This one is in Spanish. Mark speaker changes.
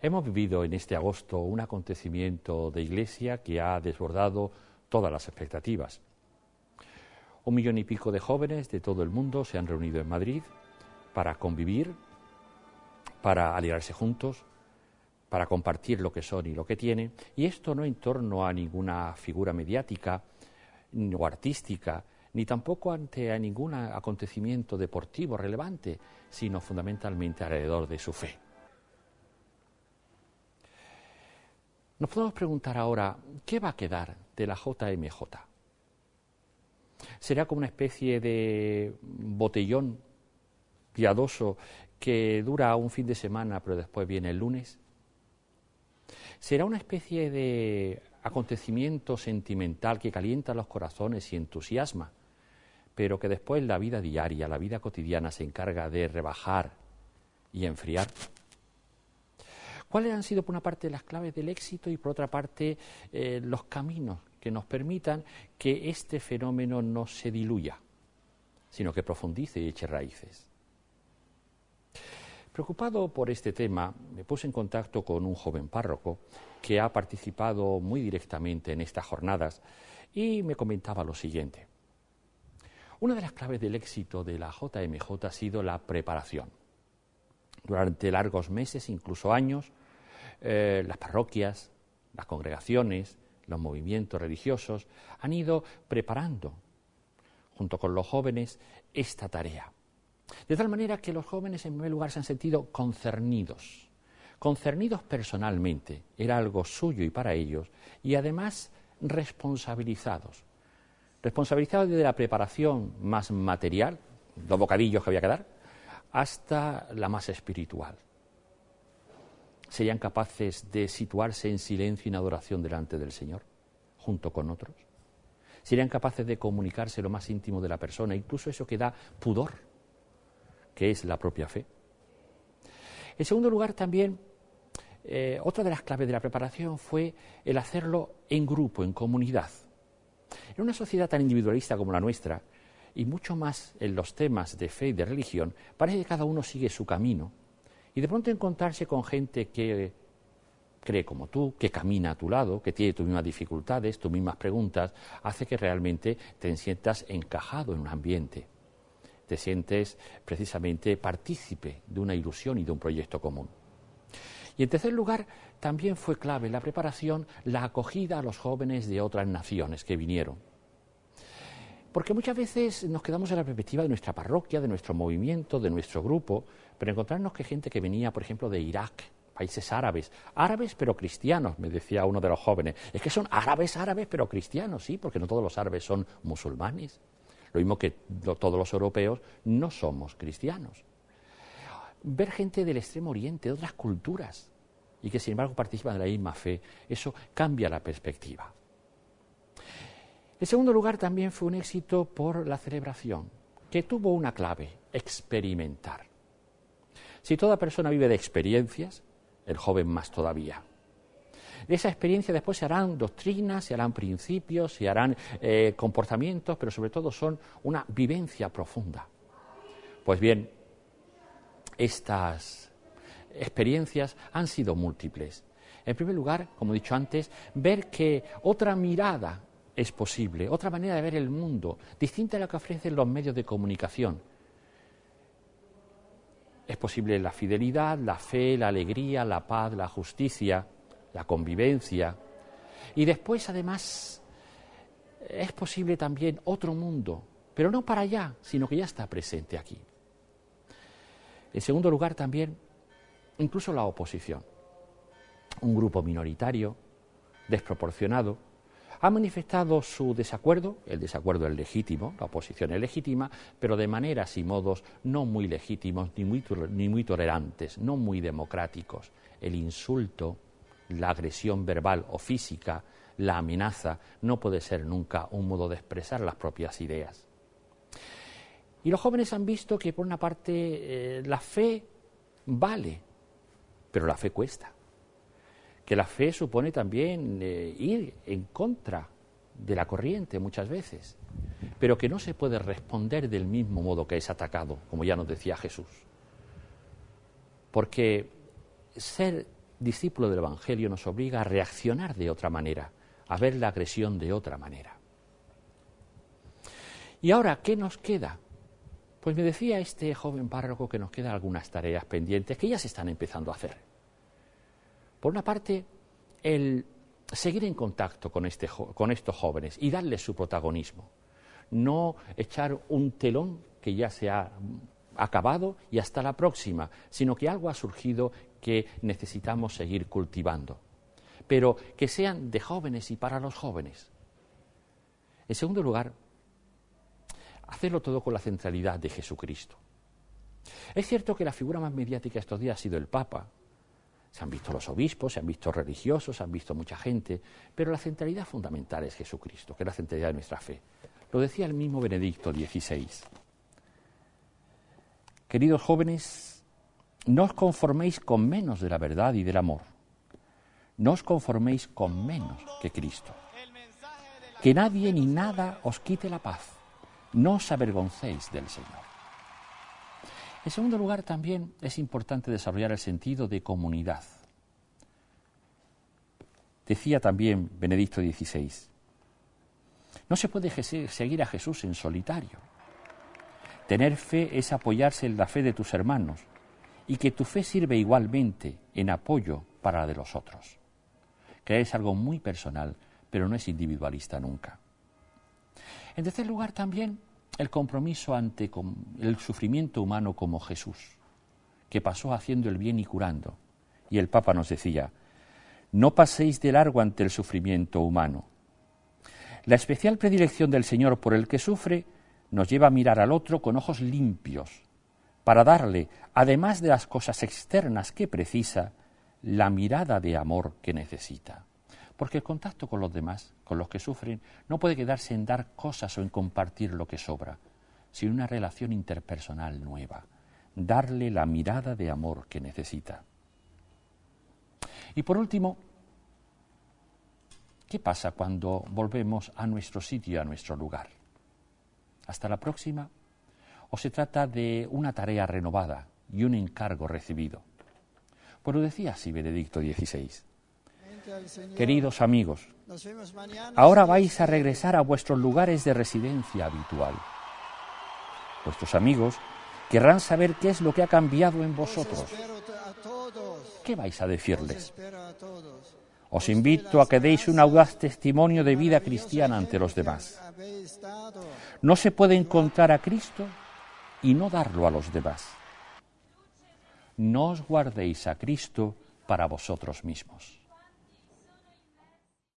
Speaker 1: Hemos vivido en este agosto un acontecimiento de Iglesia que ha desbordado todas las expectativas. 1,5 millones de jóvenes de todo el mundo se han reunido en Madrid para convivir, para alegrarse juntos, para compartir lo que son y lo que tienen, y esto no en torno a ninguna figura mediática o artística, ni tampoco ante a ningún acontecimiento deportivo relevante, sino fundamentalmente alrededor de su fe. Nos podemos preguntar ahora, ¿qué va a quedar de la JMJ? ¿Será como una especie de botellón piadoso que dura un fin de semana pero después viene el lunes? ¿Será una especie de acontecimiento sentimental que calienta los corazones y entusiasma, pero que después la vida diaria, la vida cotidiana se encarga de rebajar y enfriar? ¿Cuáles han sido por una parte las claves del éxito y por otra parte los caminos que nos permitan que este fenómeno no se diluya, sino que profundice y eche raíces? Preocupado por este tema, me puse en contacto con un joven párroco que ha participado muy directamente en estas jornadas y me comentaba lo siguiente. Una de las claves del éxito de la JMJ ha sido la preparación. Durante largos meses, incluso años, las parroquias, las congregaciones, los movimientos religiosos han ido preparando, junto con los jóvenes, esta tarea. De tal manera que los jóvenes, en primer lugar, se han sentido concernidos personalmente, era algo suyo y para ellos, y además responsabilizados desde la preparación más material, los bocadillos que había que dar, hasta la más espiritual. ¿Serían capaces de situarse en silencio y en adoración delante del Señor, junto con otros? ¿Serían capaces de comunicarse lo más íntimo de la persona, incluso eso que da pudor, que es la propia fe? En segundo lugar, también, otra de las claves de la preparación fue el hacerlo en grupo, en comunidad. En una sociedad tan individualista como la nuestra, y mucho más en los temas de fe y de religión, parece que cada uno sigue su camino, y de pronto encontrarse con gente que cree como tú, que camina a tu lado, que tiene tus mismas dificultades, tus mismas preguntas, hace que realmente te sientas encajado en un ambiente. Te sientes precisamente partícipe de una ilusión y de un proyecto común. Y en tercer lugar, también fue clave en la preparación la acogida a los jóvenes de otras naciones que vinieron. Porque muchas veces nos quedamos en la perspectiva de nuestra parroquia, de nuestro movimiento, de nuestro grupo, pero encontrarnos que gente que venía, por ejemplo, de Irak, países árabes pero cristianos, me decía uno de los jóvenes, es que son árabes pero cristianos, sí, porque no todos los árabes son musulmanes. Lo mismo que todos los europeos no somos cristianos. Ver gente del Extremo Oriente, de otras culturas, y que sin embargo participan de la misma fe, eso cambia la perspectiva. En segundo lugar, también fue un éxito por la celebración, que tuvo una clave: experimentar. Si toda persona vive de experiencias, el joven más todavía. De esa experiencia después se harán doctrinas, se harán principios, se harán comportamientos, pero sobre todo son una vivencia profunda. Pues bien, estas experiencias han sido múltiples. En primer lugar, como he dicho antes, ver que otra mirada es posible, otra manera de ver el mundo, distinta a la que ofrecen los medios de comunicación. Es posible la fidelidad, la fe, la alegría, la paz, la justicia, la convivencia. Y después, además, es posible también otro mundo, pero no para allá, sino que ya está presente aquí. En segundo lugar, también, incluso la oposición. Un grupo minoritario, desproporcionado, ha manifestado su desacuerdo. El desacuerdo es legítimo, la oposición es legítima, pero de maneras y modos no muy legítimos ni muy tolerantes, no muy democráticos. El insulto, la agresión verbal o física, la amenaza, no puede ser nunca un modo de expresar las propias ideas. Y los jóvenes han visto que, por una parte, la fe vale, pero la fe cuesta. Que la fe supone también ir en contra de la corriente muchas veces, pero que no se puede responder del mismo modo que es atacado, como ya nos decía Jesús. Porque ser discípulo del Evangelio nos obliga a reaccionar de otra manera, a ver la agresión de otra manera. ¿Y ahora qué nos queda? Pues me decía este joven párroco que nos quedan algunas tareas pendientes que ya se están empezando a hacer. Por una parte, el seguir en contacto con estos jóvenes y darles su protagonismo. No echar un telón que ya se ha acabado y hasta la próxima, sino que algo ha surgido que necesitamos seguir cultivando. Pero que sean de jóvenes y para los jóvenes. En segundo lugar, hacerlo todo con la centralidad de Jesucristo. Es cierto que la figura más mediática estos días ha sido el Papa. Se han visto los obispos, se han visto religiosos, se han visto mucha gente, pero la centralidad fundamental es Jesucristo, que es la centralidad de nuestra fe. Lo decía el mismo Benedicto XVI. Queridos jóvenes, no os conforméis con menos de la verdad y del amor. No os conforméis con menos que Cristo. Que nadie ni nada os quite la paz. No os avergoncéis del Señor. En segundo lugar, también es importante desarrollar el sentido de comunidad. Decía también Benedicto XVI, no se puede seguir a Jesús en solitario. Tener fe es apoyarse en la fe de tus hermanos y que tu fe sirve igualmente en apoyo para la de los otros. Creer es algo muy personal, pero no es individualista nunca. En tercer lugar, también el compromiso ante el sufrimiento humano como Jesús, que pasó haciendo el bien y curando. Y el Papa nos decía, no paséis de largo ante el sufrimiento humano. La especial predilección del Señor por el que sufre nos lleva a mirar al otro con ojos limpios, para darle, además de las cosas externas que precisa, la mirada de amor que necesita. Porque el contacto con los demás, con los que sufren, no puede quedarse en dar cosas o en compartir lo que sobra, sino una relación interpersonal nueva, darle la mirada de amor que necesita. Y por último, ¿qué pasa cuando volvemos a nuestro sitio, a nuestro lugar? ¿Hasta la próxima? ¿O se trata de una tarea renovada y un encargo recibido? Pues lo decía así Benedicto XVI. Queridos amigos, ahora vais a regresar a vuestros lugares de residencia habitual. Vuestros amigos querrán saber qué es lo que ha cambiado en vosotros. ¿Qué vais a decirles? Os invito a que deis un audaz testimonio de vida cristiana ante los demás. No se puede encontrar a Cristo y no darlo a los demás. No os guardéis a Cristo para vosotros mismos.